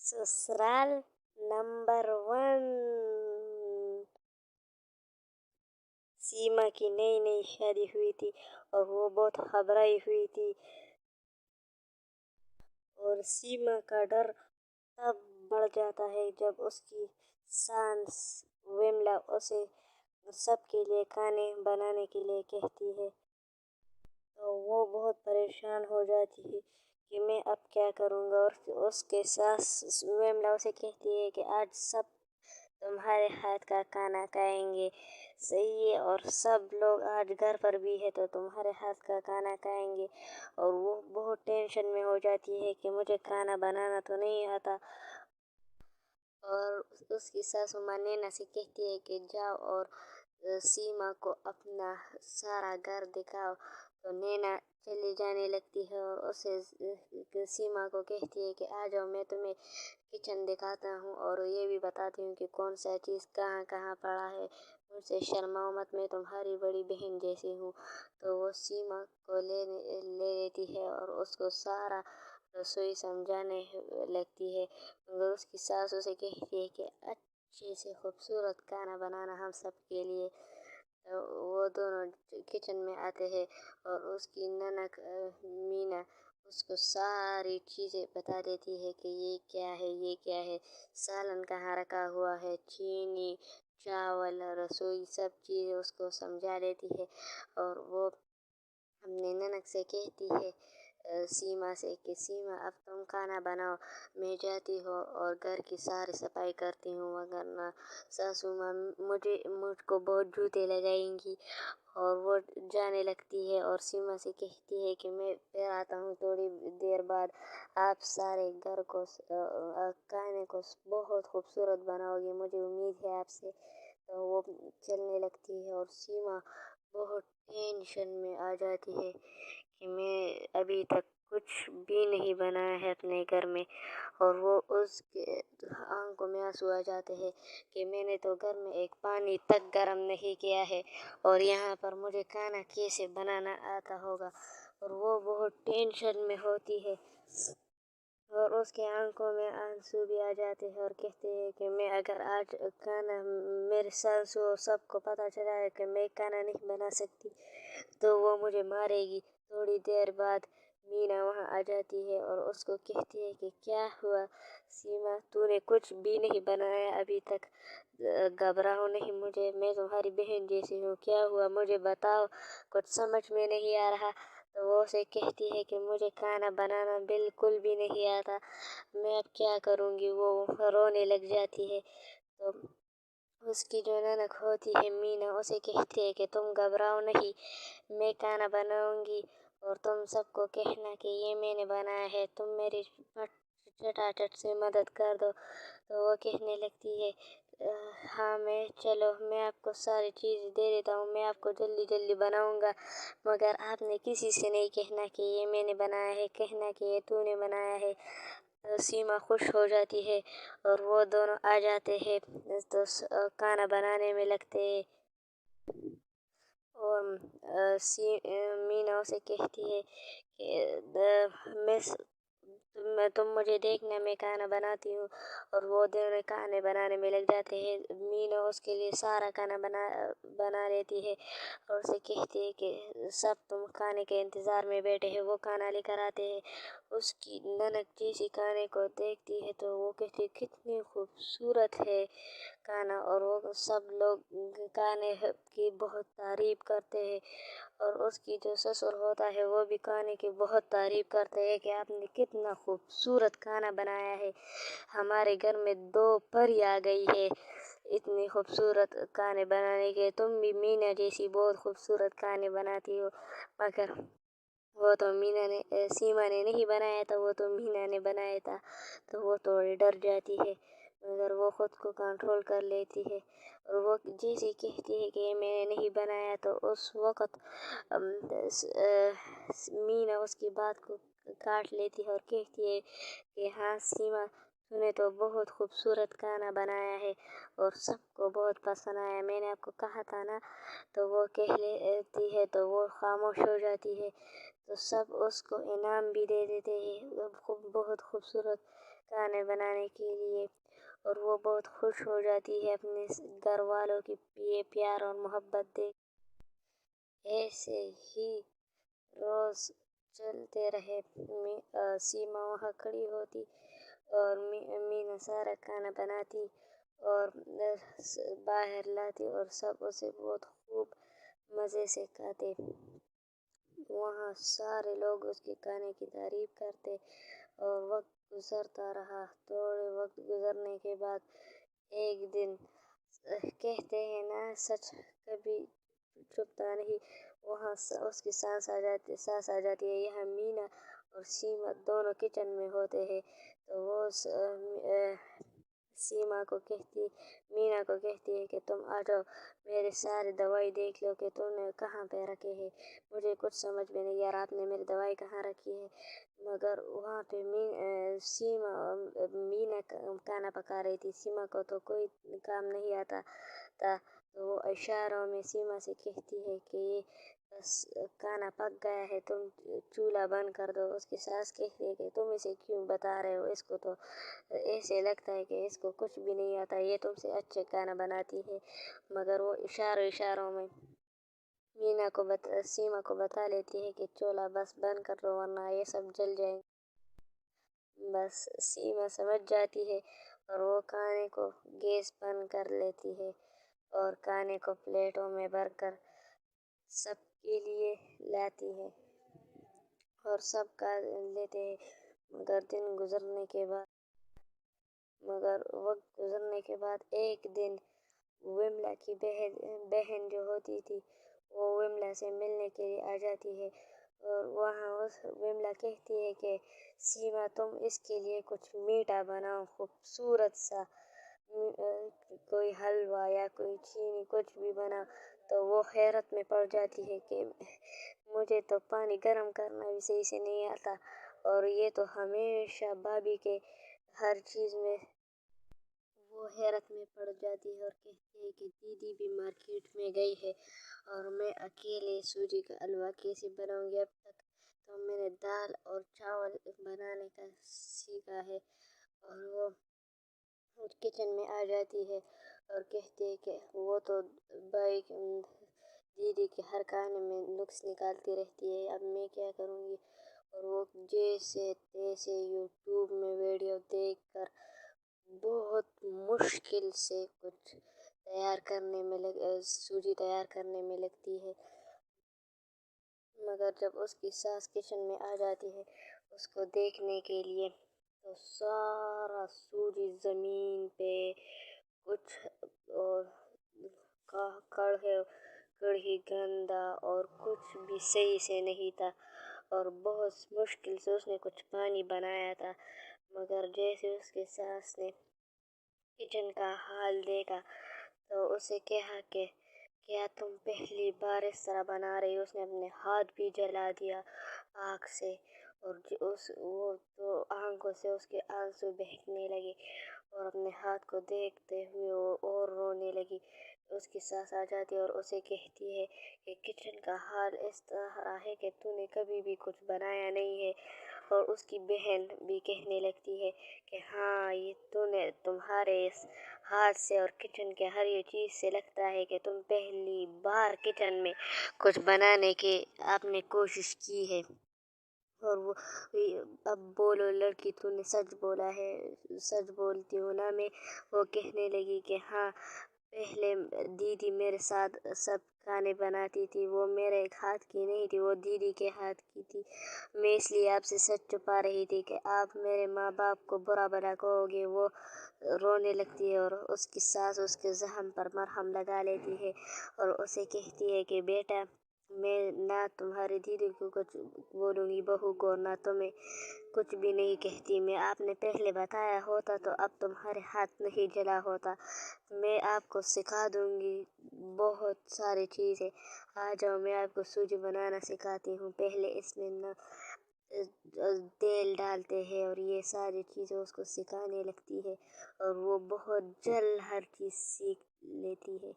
ससुराल नंबर 1। सीमा की नई नई शादी हुई थी और वो बहुत घबराई हुई थी। और सीमा का डर तब बढ़ जाता है जब उसकी सास विमला उसे सबके लिए खाने बनाने के लिए कहती है। तो वो बहुत परेशान हो जाती है कि मैं अब क्या करूँगा। और उसके सास विमला उसे कहती है कि आज सब तुम्हारे हाथ का खाना खाएंगे, सही है, और सब लोग आज घर पर भी है तो तुम्हारे हाथ का खाना खाएंगे। और वो बहुत टेंशन में हो जाती है कि मुझे खाना बनाना तो नहीं आता। और उसकी सासू माँ नैना से कहती है कि जाओ और सीमा को अपना सारा घर दिखाओ। तो नैना चली जाने लगती है और उसे सीमा को कहती है कि आ जाओ, मैं तुम्हें किचन दिखाता हूँ और ये भी बताती हूँ कि कौन सा चीज़ कहाँ कहाँ पड़ा है। मुझसे शर्माओ मत, मैं तुम्हारी बड़ी बहन जैसी हूँ। तो वो सीमा को ले लेती है और उसको सारा रसोई समझाने लगती है। मगर उसकी सास उसे कहती है कि अच्छे से खूबसूरत खाना बनाना हम सब के लिए। तो वो दोनों किचन में आते हैं और उसकी ननद मीना उसको सारी चीज़ें बता देती है कि ये क्या है, ये क्या है, सालन कहाँ रखा हुआ है, चीनी, चावल, रसोई, सब चीज़ें उसको समझा देती है। और वो अपनी ननद से कहती है सीमा से कि सीमा अब तुम खाना बनाओ, मैं जाती हूँ और घर की सारी सफाई करती हूँ, वरना सासू माँ मुझको बहुत जूते लगाएंगी। और वो जाने लगती है और सीमा से कहती है कि मैं फिर आता हूँ थोड़ी देर बाद, आप सारे घर को खाने को बहुत खूबसूरत बनाओगे, मुझे उम्मीद है आपसे। तो वो चलने लगती है और सीमा बहुत टेंशन में आ जाती है कि मैं अभी तक कुछ भी नहीं बनाया है अपने घर में। और वो उसके आंखों में आंसू आ जाते हैं कि मैंने तो घर में एक पानी तक गर्म नहीं किया है और यहाँ पर मुझे खाना कैसे बनाना आता होगा। और वो बहुत टेंशन में होती है और उसके आंखों में आंसू भी आ जाते हैं और कहते हैं कि मैं अगर आज खाना, मेरे सासू सबको पता चला है कि मैं खाना नहीं बना सकती तो वो मुझे मारेगी। थोड़ी देर बाद मीना वहाँ आ जाती है और उसको कहती है कि क्या हुआ सीमा, तूने कुछ भी नहीं बनाया अभी तक, घबराओ नहीं, मुझे, मैं तुम्हारी बहन जैसी हूँ, क्या हुआ मुझे बताओ, कुछ समझ में नहीं आ रहा। तो वो उसे कहती है कि मुझे खाना बनाना बिल्कुल भी नहीं आता, मैं अब क्या करूँगी। वो रोने लग जाती है। तो उसकी जो ननद होती है मीना उसे कहती है कि तुम घबराओ नहीं, मैं खाना बनाऊंगी और तुम सबको कहना कि ये मैंने बनाया है, तुम मेरी चटाचट से मदद कर दो। तो वो कहने लगती है हाँ, मैं आपको सारी चीज़ दे देता हूँ, मैं आपको जल्दी जल्दी बनाऊंगा, मगर आपने किसी से नहीं कहना कि ये मैंने बनाया है, कहना कि ये तूने बनाया है। तो सीमा खुश हो जाती है और वो दोनों आ जाते हैं तो खाना बनाने में लगते हैं। और मीना उसे कहती है कि तुम मुझे देखना, मैं खाना बनाती हूँ। और वो दोनों खाने बनाने में लग जाते हैं। मीना उसके लिए सारा खाना बना लेती है और उसे कहती है कि सब तुम खाने के इंतज़ार में बैठे हैं, वो खाना लेकर आते हैं। उसकी ननद जैसी खाने को देखती है तो वो कहती है कितनी खूबसूरत है खाना। और वो सब लोग खाने की बहुत तारीफ करते हैं। और उसकी जो ससुर होता है वो भी खाने की बहुत तारीफ करते हैं कि आपने कितना खूबसूरत खाना बनाया है, हमारे घर में 2 परी आ गई है इतनी खूबसूरत खाने बनाने के। तुम भी मीना जैसी बहुत खूबसूरत खाने बनाती हो। मगर वो तो सीमा ने नहीं बनाया था, वो तो मीना ने बनाया था। तो वो थोड़ी डर जाती है मगर वो खुद को कंट्रोल कर लेती है। और वो जैसे कहती है कि मैंने नहीं बनाया तो उस वक़्त मीना उसकी बात को काट लेती है और कहती है कि हाँ सीमा, तूने तो बहुत खूबसूरत खाना बनाया है और सबको बहुत पसंद आया, मैंने आपको कहा था ना। तो वो कह लेती है तो वो खामोश हो जाती है। تو سب اس کو انعام بھی دے دیتے ہیں بہت خوبصورت کھانے بنانے کے لیے، اور وہ بہت خوش ہو جاتی ہے اپنے گھر والوں کی یہ پیار اور محبت دیکھ۔ ایسے ہی روز چلتے رہے۔ سیما وہاں کھڑی ہوتی اور مینا سارا کھانا بناتی اور باہر لاتی، اور سب اسے بہت خوب مزے سے کھاتے۔ وہاں سارے لوگ اس کے کھانے کی تعریف کرتے، اور وقت گزرتا رہا۔ تھوڑے وقت گزرنے کے بعد ایک دن، کہتے ہیں نا سچ کبھی چھپتا نہیں، وہاں اس کی سانس آ جاتی ہے۔ یہاں مینا اور سیما دونوں کچن میں ہوتے ہیں، تو وہ مینا کو کہتی ہے کہ تم آ جاؤ، میرے سارے دوائی دیکھ لو کہ تم نے کہاں پہ رکھے ہیں، مجھے کچھ سمجھ میں نہیں آ رہا آپ نے میری دوائی کہاں رکھی ہے۔ مگر وہاں پہ مینا کھانا پکا رہی تھی، سیما کو تو کوئی کام نہیں آتا تھا، تو وہ اشاروں میں سیما سے کہتی ہے کہ یہ بس کھانا پک گیا ہے، تم چولہا بند کر دو۔ اس کی ساس کہتی ہے کہ تم اسے کیوں بتا رہے ہو، اس کو تو ایسے لگتا ہے کہ اس کو کچھ بھی نہیں آتا، یہ تم سے اچھے کھانا بناتی ہے۔ مگر وہ اشاروں میں سیما کو بتا لیتی ہے کہ چولہا بس بند کر دو ورنہ یہ سب جل جائیں گے۔ بس سیما سمجھ جاتی ہے اور وہ کھانے کو گیس بند کر لیتی ہے اور کھانے کو پلیٹوں میں بھر کر سب کے لیے لاتی ہے اور سب کھا لیتے ہیں۔ مگر وقت گزرنے کے بعد ایک دن وملا کی بہن جو ہوتی تھی وہ وملا سے ملنے کے لیے آ جاتی ہے، اور وہاں وملا کہتی ہے کہ سیما تم اس کے لیے کچھ میٹھا بناؤ، خوبصورت سا، کوئی حلوہ یا کوئی چینی کچھ بھی بناؤ۔ تو وہ حیرت میں پڑ جاتی ہے کہ مجھے تو پانی گرم کرنا بھی صحیح سے نہیں آتا، اور یہ تو ہمیشہ بھابھی کے ہر چیز میں۔ وہ حیرت میں پڑ جاتی ہے اور کہتی ہے کہ دیدی بھی مارکیٹ میں گئی ہے اور میں اکیلے سوجی کا حلوہ کیسے بناؤں گی، اب تک تو میں نے دال اور چاول بنانے کا سیکھا ہے۔ اور وہ کچن میں آ جاتی ہے اور کہتی ہے کہ وہ تو دیدی کے ہر کھانے میں نقص نکالتی رہتی ہے، اب میں کیا کروں گی۔ اور وہ جیسے تیسے یوٹیوب میں ویڈیو دیکھ کر بہت مشکل سے کچھ سوجی تیار کرنے میں لگتی ہے۔ مگر جب اس کی ساس کچن میں آ جاتی ہے اس کو دیکھنے کے لیے، تو سارا سوجی زمین پہ، کچھ کڑھی گندا اور کچھ بھی صحیح سے نہیں تھا، اور بہت مشکل سے اس نے کچھ پانی بنایا تھا۔ مگر جیسے اس کے ساس نے کچن کا حال دیکھا تو اسے کہا کہ کیا تم پہلی بار اس طرح بنا رہی ہو۔ اس نے اپنے ہاتھ بھی جلا دیا آگ سے، اور وہ تو آنکھوں سے اس کے آنسو بہنے لگے، اور اپنے ہاتھ کو دیکھتے ہوئے وہ اور رونے لگی۔ اس کی ساس آ جاتی ہے اور اسے کہتی ہے کہ کچن کا حال اس طرح ہے کہ تو نے کبھی بھی کچھ بنایا نہیں ہے، اور اس کی بہن بھی کہنے لگتی ہے کہ ہاں یہ تمہارے اس ہاتھ سے اور کچن کے ہر ایک چیز سے لگتا ہے کہ تم پہلی بار کچن میں کچھ بنانے کی آپ نے کوشش کی ہے۔ اور وہ اب بولو لڑکی تو نے سچ بولا ہے، سچ بولتی ہوں نا میں۔ وہ کہنے لگی کہ ہاں پہلے دیدی میرے ساتھ سب کھانے بناتی تھی، وہ میرے ہاتھ کی نہیں تھی، وہ دیدی کے ہاتھ کی تھی، میں اس لیے آپ سے سچ چھپا رہی تھی کہ آپ میرے ماں باپ کو برا بھلا کہو گے۔ وہ رونے لگتی ہے اور اس کی ساس اس کے زخم پر مرہم لگا لیتی ہے اور اسے کہتی ہے کہ بیٹا میں نہ تمہاری دیدی کو کچھ بولوں گی بہو کو، نہ تمہیں کچھ بھی نہیں کہتی، میں آپ نے پہلے بتایا ہوتا تو اب تمہارے ہاتھ نہیں جلا ہوتا، میں آپ کو سکھا دوں گی بہت ساری چیزیں، آ جاؤ میں آپ کو سوجی بنانا سکھاتی ہوں۔ پہلے اس میں نہ تیل ڈالتے ہیں اور یہ ساری چیزیں اس کو سکھانے لگتی ہے، اور وہ بہت جلد ہر چیز سیکھ لیتی ہے۔